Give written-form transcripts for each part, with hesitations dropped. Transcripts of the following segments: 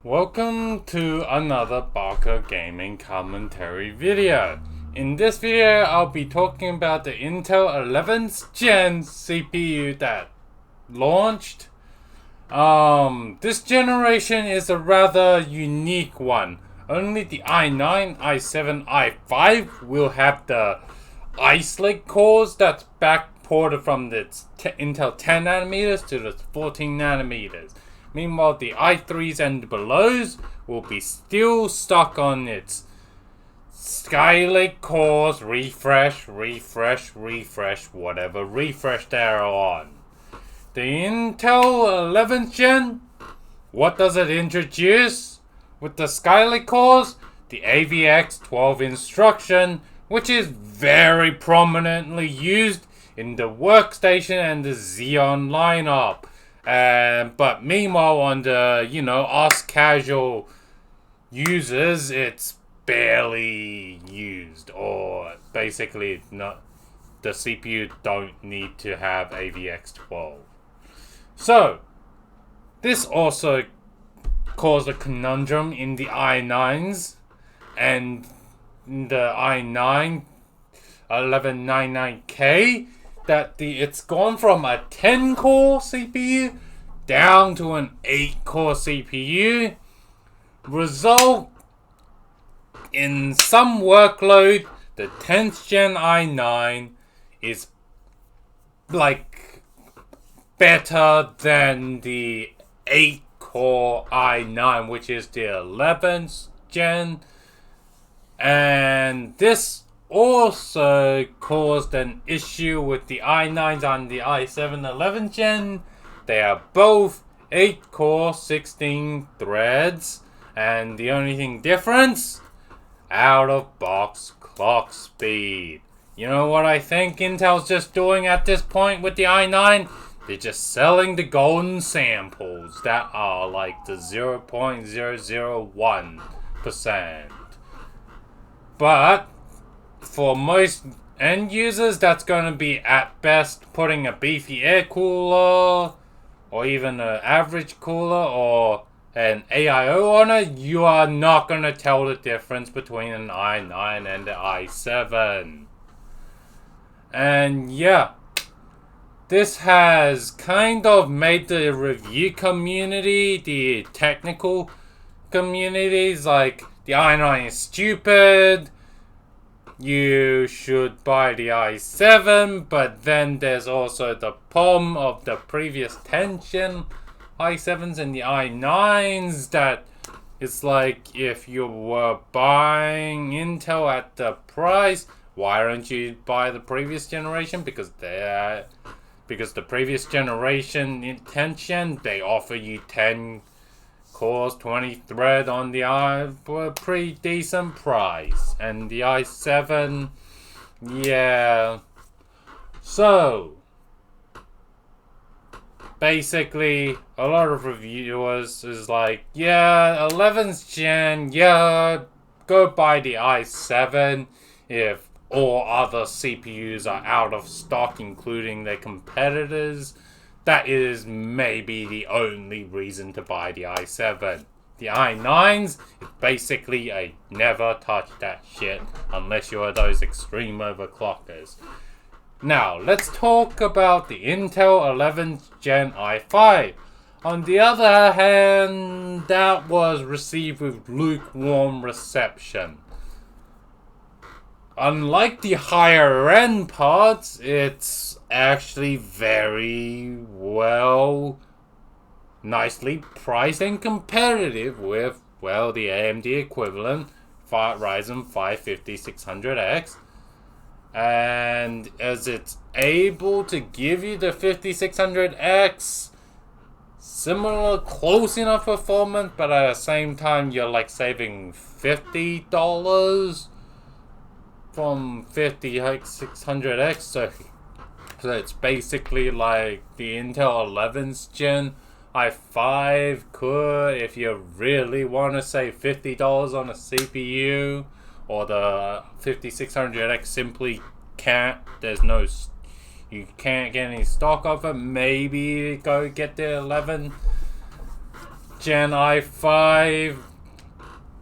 Welcome to another Barker Gaming commentary video. In this video, I'll be talking about the Intel 11th Gen CPU that launched. This generation is a rather unique one. Only the i9, i7, i5 will have the Ice Lake cores that's backported from the Intel 10 nanometers to the 14 nanometers. Meanwhile, the i3s and belows will be still stuck on its Skylake cores, refresh, whatever refresh they're on. The Intel 11th Gen, what does it introduce? With the Skylake cores, the AVX12 instruction, which is very prominently used in the workstation and the Xeon lineup. But meanwhile, on the, us casual users, it's barely used, or basically not. The CPU don't need to have AVX12. So, this also caused a conundrum in the i9s and the i9 1199K. That it's gone from a 10-core CPU down to an 8-core CPU. Result in some workload, the 10th Gen i9 is like better than the 8-core i9, which is the 11th Gen. And this also caused an issue with the i9s and the i7 11th Gen. They are both 8-core, 16 threads, and the only thing difference, out-of-box clock speed. You know what I think Intel's just doing at this point with the i9? They're just selling the golden samples that are like the 0.001%. But for most end users, that's going to be at best putting a beefy air cooler or even an average cooler or an AIO on it. You are not going to tell the difference between an i9 and the i7. And yeah, this has kind of made the review community, the technical communities, like the i9 is stupid, you should buy the i7, but then there's also the problem of the previous 10 Gen i7s and the i9s, that it's like, if you were buying Intel at the price, why don't you buy the previous generation? Because the previous generation in 10 Gen, they offer you 10 cores, 20 thread on the i for a pretty decent price, and the i7, yeah. So basically, a lot of reviewers is like, yeah, 11th Gen, yeah, go buy the i7 if all other CPUs are out of stock, including their competitors. That is maybe the only reason to buy the i7. The i9s is basically a never touch that shit unless you're those extreme overclockers. Now, let's talk about the Intel 11th Gen i5. On the other hand, that was received with lukewarm reception. Unlike the higher end parts, it's actually very well, nicely priced and competitive with, well, the AMD equivalent, Ryzen 5 5600X. And as it's able to give you the 5600X, similar, close enough performance, but at the same time, you're like saving $50 from 5600X, so it's basically like the Intel 11th Gen i5 could, if you really want to save $50 on a CPU, or the 5600X simply can't, you can't get any stock of it, maybe go get the 11th Gen i5.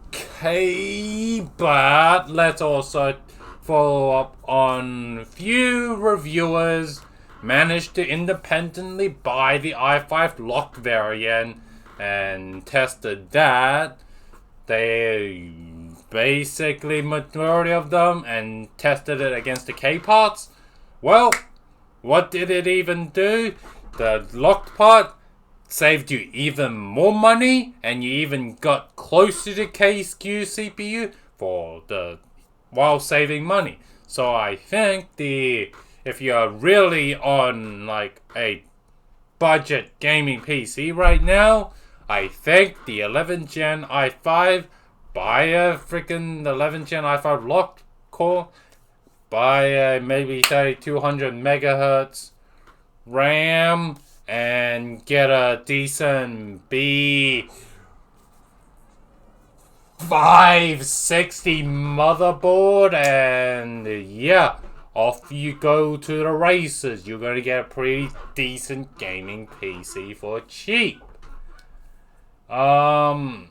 Okay, but let's also follow up on few reviewers managed to independently buy the i5 locked variant and tested that. They basically majority of them and tested it against the K parts. Well, what did it even do? The locked part saved you even more money, and you even got close to the K SKU CPU while saving money. So I think if you're really on like a budget gaming PC right now, I think the 11 Gen i5, buy a freaking 11 Gen i5 locked core, buy a maybe 3200 megahertz RAM, and get a decent B560 motherboard, and yeah, off you go to the races. You're gonna get a pretty decent gaming PC for cheap. So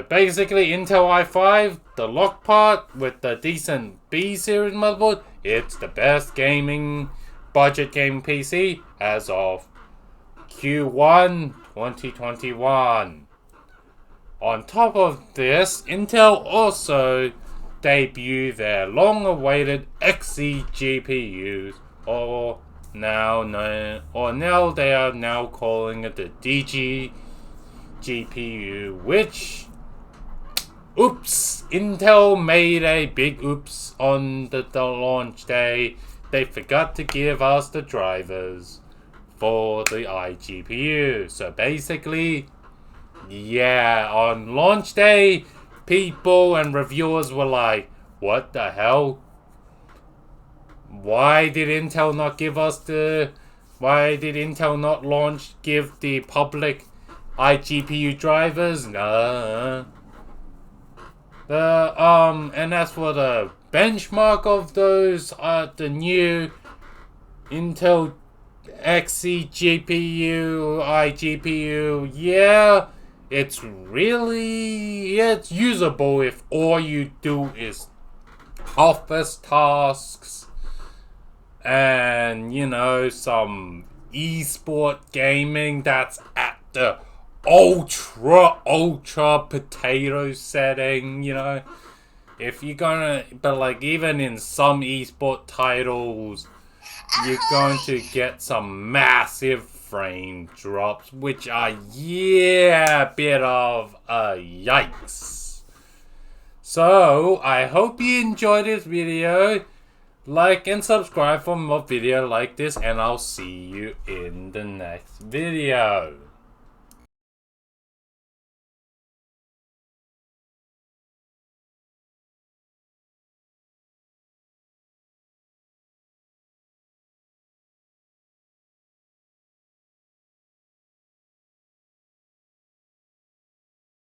basically, Intel i5, the lock part with the decent B series motherboard, it's the best budget gaming PC as of Q1 2021. On top of this, Intel also debuted their long-awaited Xe GPUs, or now they are now calling it the DG GPU, which, oops, Intel made a big oops on the launch day. They forgot to give us the drivers for the iGPU. So basically, yeah, on launch day, people and reviewers were like, what the hell? Why did Intel not give give the public iGPU drivers? Nah. And as for the benchmark of those, the new Intel Xe GPU, iGPU, yeah, it's usable if all you do is office tasks and, some esport gaming that's at the ultra potato setting, If you're but like even in some esport titles, you're going to get some massive frame drops, which are, a bit of a yikes. So, I hope you enjoyed this video. Like and subscribe for more videos like this, and I'll see you in the next video.